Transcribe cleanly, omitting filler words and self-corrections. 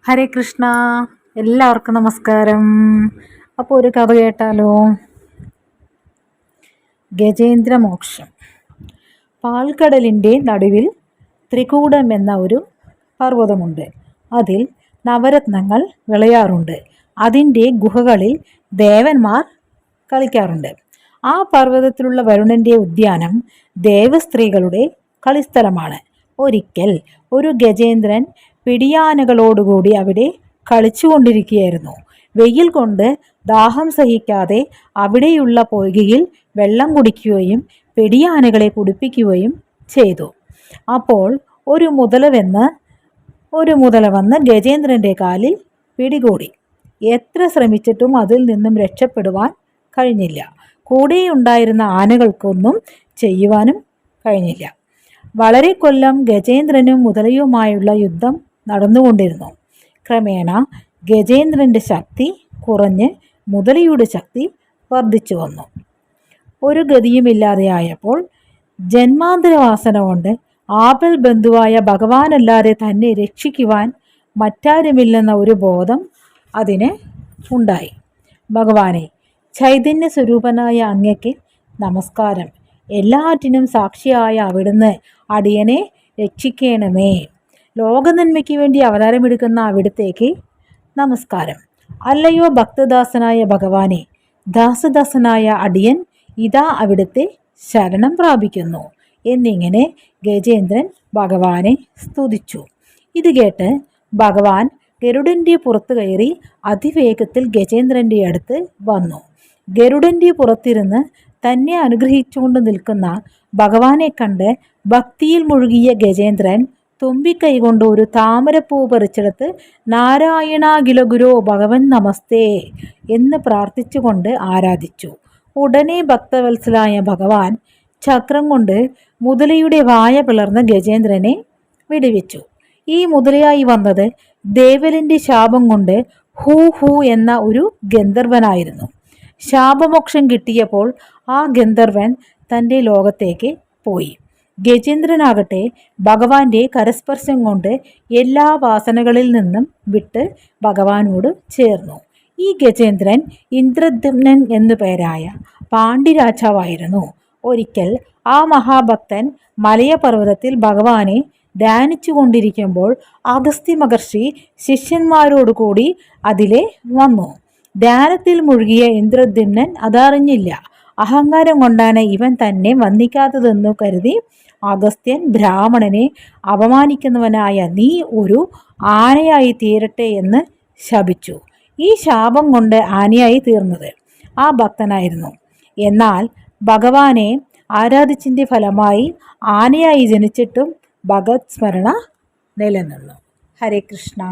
ഹരേ കൃഷ്ണ. എല്ലാവർക്കും നമസ്കാരം. അപ്പോൾ ഒരു കഥ കേട്ടാലോ? ഗജേന്ദ്രമോക്ഷം. പാൽക്കടലിൻ്റെ നടുവിൽ ത്രികൂടം എന്ന ഒരു പർവ്വതമുണ്ട്. അതിൽ നവരത്നങ്ങൾ വിളയാറുണ്ട്. അതിൻ്റെ ഗുഹകളിൽ ദേവന്മാർ കളിക്കാറുണ്ട്. ആ പർവ്വതത്തിലുള്ള വരുണൻ്റെ ഉദ്യാനം ദേവസ്ത്രീകളുടെ കളിസ്ഥലമാണ്. ഒരിക്കൽ ഒരു ഗജേന്ദ്രൻ പിടിയാനകളോടുകൂടി അവിടെ കളിച്ചുകൊണ്ടിരിക്കുകയായിരുന്നു. വെയിൽ കൊണ്ട് ദാഹം സഹിക്കാതെ അവിടെയുള്ള പൊയ്കയിൽ വെള്ളം കുടിക്കുകയും പിടിയാനകളെ കുടിപ്പിക്കുകയും ചെയ്തു. അപ്പോൾ ഒരു മുതല വന്ന് ഗജേന്ദ്രൻ്റെ കാലിൽ പിടികൂടി. എത്ര ശ്രമിച്ചിട്ടും അതിൽ നിന്നും രക്ഷപ്പെടുവാൻ കഴിഞ്ഞില്ല. കൂടെയുണ്ടായിരുന്ന ആനകൾക്കൊന്നും ചെയ്യുവാനും കഴിഞ്ഞില്ല. വളരെ കൊല്ലം ഗജേന്ദ്രനും മുതലയുമായുള്ള യുദ്ധം നടന്നുകൊണ്ടിരുന്നു. ക്രമേണ ഗജേന്ദ്രൻ്റെ ശക്തി കുറഞ്ഞ് മുതലയുടെ ശക്തി വർദ്ധിച്ചു വന്നു. ഒരു ഗതിയുമില്ലാതെയായപ്പോൾ ജന്മാന്തരവാസന കൊണ്ട് ആപൽ ബന്ധുവായ ഭഗവാനല്ലാതെ തന്നെ രക്ഷിക്കുവാൻ മറ്റാരുമില്ലെന്ന ഒരു ബോധം അതിന് ഉണ്ടായി. ഭഗവാനെ, ചൈതന്യ സ്വരൂപനായ അങ്ങയ്ക്ക് നമസ്കാരം. എല്ലാറ്റിനും സാക്ഷിയായ അവിടുന്ന് അടിയനെ രക്ഷിക്കണമേ. ലോകനന്മയ്ക്ക് വേണ്ടി അവതാരമെടുക്കുന്ന അവിടുത്തേക്ക് നമസ്കാരം. അല്ലയോ ഭക്തദാസനായ ഭഗവാനെ, ദാസദാസനായ അടിയൻ ഇതാ അവിടുത്തെ ശരണം പ്രാപിക്കുന്നു എന്നിങ്ങനെ ഗജേന്ദ്രൻ ഭഗവാനെ സ്തുതിച്ചു. ഇത് കേട്ട് ഭഗവാൻ ഗരുഡൻ്റെ പുറത്ത് കയറി അതിവേഗത്തിൽ ഗജേന്ദ്രൻ്റെ അടുത്ത് വന്നു. ഗരുഡൻ്റെ പുറത്തിരുന്ന് തന്നെ അനുഗ്രഹിച്ചുകൊണ്ട് നിൽക്കുന്ന ഭഗവാനെ കണ്ട് ഭക്തിയിൽ മുഴുകിയ ഗജേന്ദ്രൻ തുമ്പിക്കൈ കൊണ്ട് ഒരു താമരപ്പൂ പറിച്ചെടുത്ത് നാരായണാഖില ഗുരോ ഭഗവൻ നമസ്തേ എന്ന് പ്രാർത്ഥിച്ചുകൊണ്ട് ആരാധിച്ചു. ഉടനെ ഭക്തവത്സലായ ഭഗവാൻ ചക്രം കൊണ്ട് മുതലയുടെ വായ പിളർന്ന് ഗജേന്ദ്രനെ വെടിവെച്ചു. ഈ മുതലയായി വന്നത് ദേവലിൻ്റെ ശാപം കൊണ്ട് ഹൂ ഹൂ എന്ന ഒരു ഗന്ധർവനായിരുന്നു. ശാപമോക്ഷം കിട്ടിയപ്പോൾ ആ ഗന്ധർവൻ തൻ്റെ ലോകത്തേക്ക് പോയി. ഗജേന്ദ്രനാകട്ടെ ഭഗവാന്റെ കരസ്പർശം കൊണ്ട് എല്ലാ വാസനകളിൽ നിന്നും വിട്ട് ഭഗവാനോട് ചേർന്നു. ഈ ഗജേന്ദ്രൻ ഇന്ദ്രദ്യുമ്നൻ എന്നു പേരായ പാണ്ഡ്യരാജാവായിരുന്നു. ഒരിക്കൽ ആ മഹാഭക്തൻ മലയപർവ്വതത്തിൽ ഭഗവാനെ ധ്യാനിച്ചു കൊണ്ടിരിക്കുമ്പോൾ അഗസ്ത്യ മഹർഷി ശിഷ്യന്മാരോടുകൂടി അതിലെ വന്നു. ധ്യാനത്തിൽ മുഴുകിയ ഇന്ദ്രദ്യുമ്നൻ അതറിഞ്ഞില്ല. അഹങ്കാരം കൊണ്ടാണ് ഇവൻ തന്നെ വന്ദിക്കാത്തതെന്നു കരുതി അഗസ്ത്യൻ ബ്രാഹ്മണനെ അപമാനിക്കുന്നവനായ നീ ഒരു ആനയായി തീരട്ടെ എന്ന് ശപിച്ചു. ഈ ശാപം കൊണ്ട് ആനയായി തീർന്നത് ആ ഭക്തനായിരുന്നു. എന്നാൽ ഭഗവാനെ ആരാധിച്ചതിൻ്റെ ഫലമായി ആനയായി ജനിച്ചിട്ടും ഭഗവത് സ്മരണ നിലനിന്നു. ഹരേ കൃഷ്ണ.